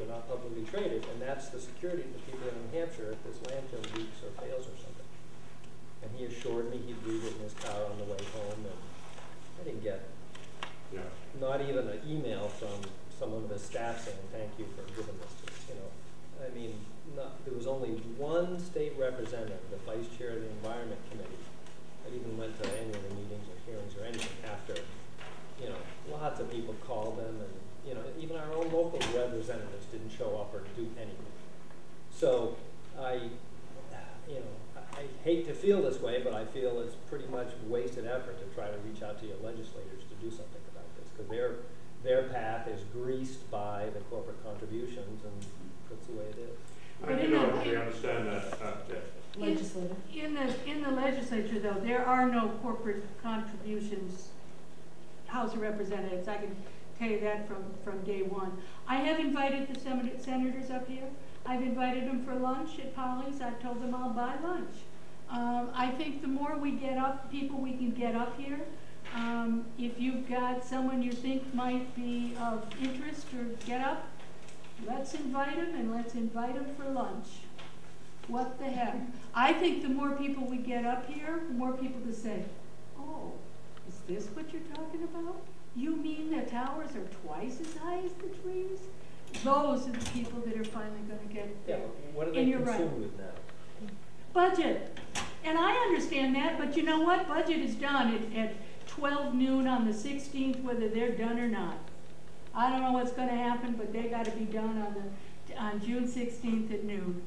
they're not publicly traded, and that's the security of the people in New Hampshire if this landfill leaks or fails or something. And he assured me he'd read it in his car on the way home, and I didn't get not even an email from someone of his staff saying thank you for giving this to us. You know, I mean, there was only one state representative, the vice chair of the Environment Committee, that even went to any of the meetings or hearings or anything after. You know, lots of people called them, and you know, even our own local representatives didn't show up or do anything. So I hate to feel this way, but I feel it's pretty much wasted effort to try to reach out to your legislators to do something about this, because their path is greased by the corporate contributions, and that's the way it is. I do not really understand that. Legislator. In the legislature, though, there are no corporate contributions. House of Representatives, I can tell you that from day one. I have invited the senators up here. I've invited them for lunch at Polly's. I've told them I'll buy lunch. I think the more we get up, people we can get up here. If you've got someone you think might be of interest or get up, let's invite them, and let's invite them for lunch. What the heck? I think the more people we get up here, the more people to say, oh, is this what you're talking about? You mean the towers are twice as high as the trees? Those are the people that are finally going to get Yeah, what are they consumed with now? Budget. And I understand that, but you know what? Budget is done at 12 noon on the 16th, whether they're done or not. I don't know what's going to happen, but they got to be done on June 16th at noon.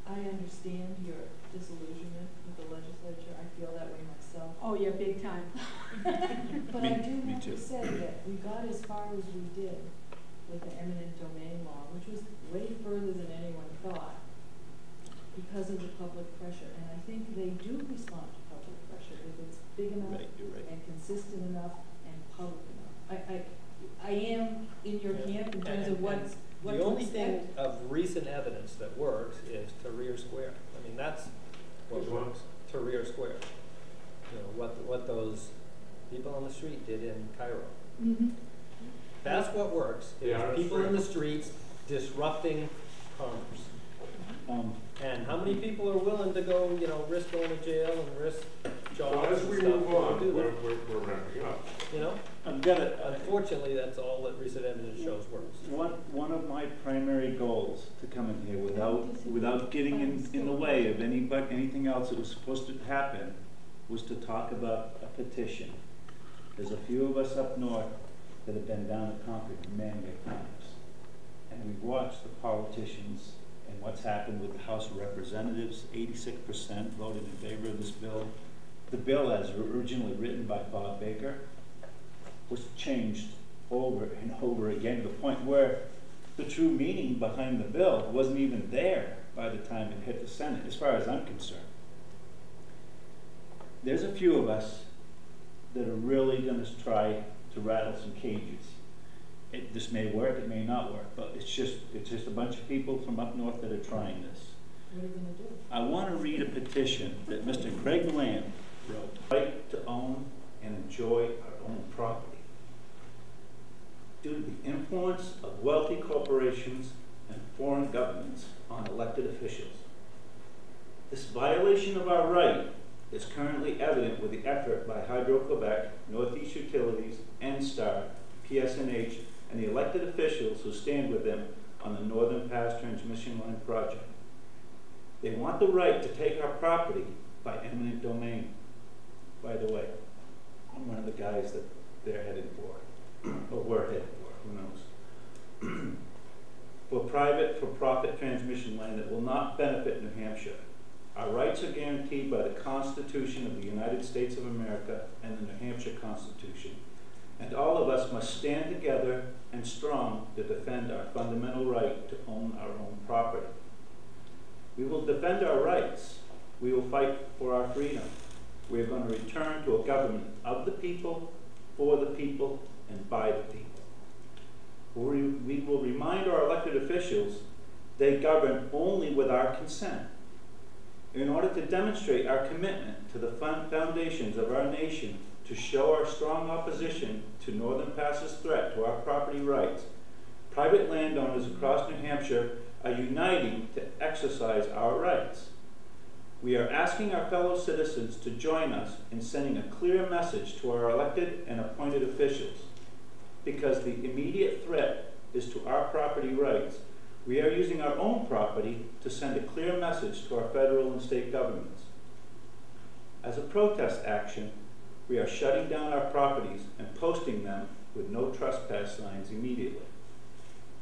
I understand your disillusionment with the legislature. I feel that way myself. Oh yeah, big time. But I do have to say that we got as far as we did with the eminent domain law, which was way further than anyone thought, because of the public pressure. And I think they do respond to public pressure if it's big enough and consistent enough and public enough. I am in your camp in terms of what's the only thing of recent evidence that works is Tahrir Square. I mean, that's what works. Tahrir Square. You know, what those people on the street did in Cairo. Mm-hmm. That's what works. Yeah, people in the streets disrupting commerce. And how many people are willing to go, you know, risk going to jail and risk jobs? Well, as we move on, we're wrapping up. You know, unfortunately, that's all that recent evidence shows works. One of my primary goals to come in here without getting in the way of anything else that was supposed to happen was to talk about a petition. There's a few of us up north that have been down to Concord many times, and we've watched the politicians and what's happened with the House of Representatives. 86% voted in favor of this bill. The bill, as originally written by Bob Baker, was changed over and over again to the point where the true meaning behind the bill wasn't even there by the time it hit the Senate, as far as I'm concerned. There's a few of us that are really going to try to rattle some cages. This may work, it may not work, but it's just a bunch of people from up north that are trying this. What are you going to do? I want to read a petition that Mr. Craig Lamb wrote. Right to own and enjoy our own property. Due to the influence of wealthy corporations and foreign governments on elected officials. This violation of our right is currently evident with the effort by Hydro-Quebec, Northeast Utilities, NSTAR, PSNH, and the elected officials who stand with them on the Northern Pass Transmission Line project. They want the right to take our property by eminent domain. By the way, I'm one of the guys that they're headed for, or we're headed for, who knows. For private, for-profit transmission line that will not benefit New Hampshire. Our rights are guaranteed by the Constitution of the United States of America and the New Hampshire Constitution. And all of us must stand together and strong to defend our fundamental right to own our own property. We will defend our rights. We will fight for our freedom. We are going to return to a government of the people, for the people, and by the people. We will remind our elected officials they govern only with our consent. In order to demonstrate our commitment to the foundations of our nation, to show our strong opposition to Northern Pass's threat to our property rights, private landowners across New Hampshire are uniting to exercise our rights. We are asking our fellow citizens to join us in sending a clear message to our elected and appointed officials. Because the immediate threat is to our property rights, we are using our own property to send a clear message to our federal and state governments. As a protest action, we are shutting down our properties and posting them with no trespass signs immediately.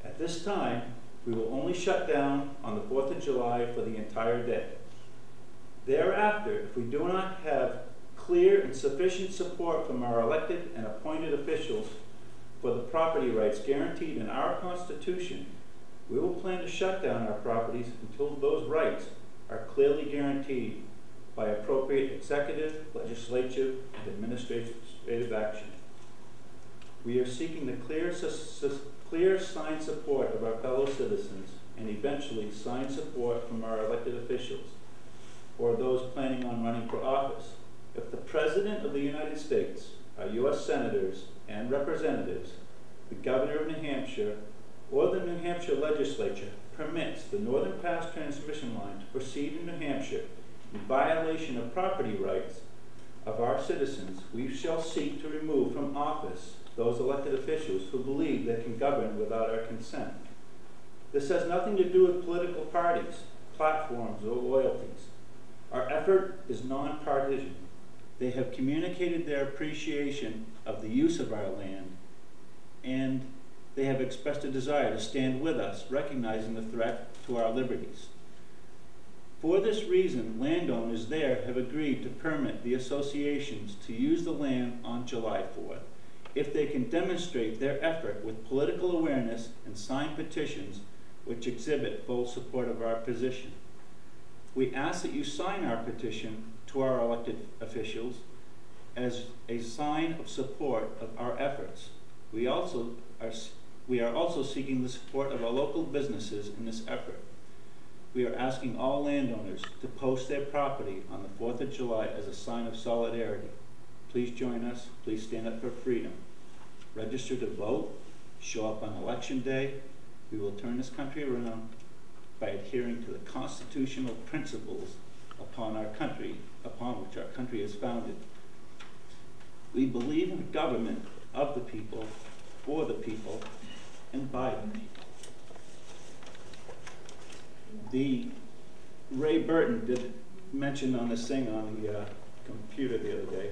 At this time, we will only shut down on the 4th of July for the entire day. Thereafter, if we do not have clear and sufficient support from our elected and appointed officials for the property rights guaranteed in our Constitution, we will plan to shut down our properties until those rights are clearly guaranteed by appropriate executive, legislative, and administrative action. We are seeking the clear signed support of our fellow citizens and eventually signed support from our elected officials or those planning on running for office. If the President of the United States, our U.S. Senators and Representatives, the Governor of New Hampshire, or the New Hampshire Legislature permits the Northern Pass transmission line to proceed in New Hampshire in violation of property rights of our citizens, we shall seek to remove from office those elected officials who believe they can govern without our consent. This has nothing to do with political parties, platforms, or loyalties. Our effort is nonpartisan. They have communicated their appreciation of the use of our land, and they have expressed a desire to stand with us, recognizing the threat to our liberties. For this reason, landowners there have agreed to permit the associations to use the land on July 4th if they can demonstrate their effort with political awareness and sign petitions which exhibit full support of our position. We ask that you sign our petition to our elected officials as a sign of support of our efforts. We are also seeking the support of our local businesses in this effort. We are asking all landowners to post their property on the 4th of July as a sign of solidarity. Please join us. Please stand up for freedom. Register to vote. Show up on election day. We will turn this country around by adhering to the constitutional principles upon which our country is founded. We believe in a government of the people, for the people, and by the people. Ray Burton did mention on this thing on the computer the other day,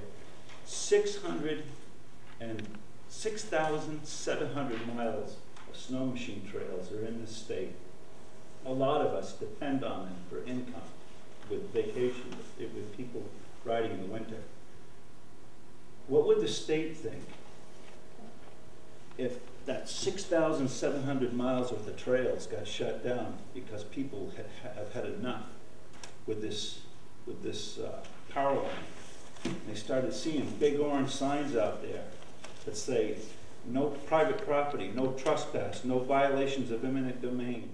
6,700 miles of snow machine trails are in this state. A lot of us depend on them for income, with vacations, with people riding in the winter. What would the state think if that 6,700 miles worth of trails got shut down because people have had enough with this power line? And they started seeing big orange signs out there that say, no private property, no trespass, no violations of eminent domain.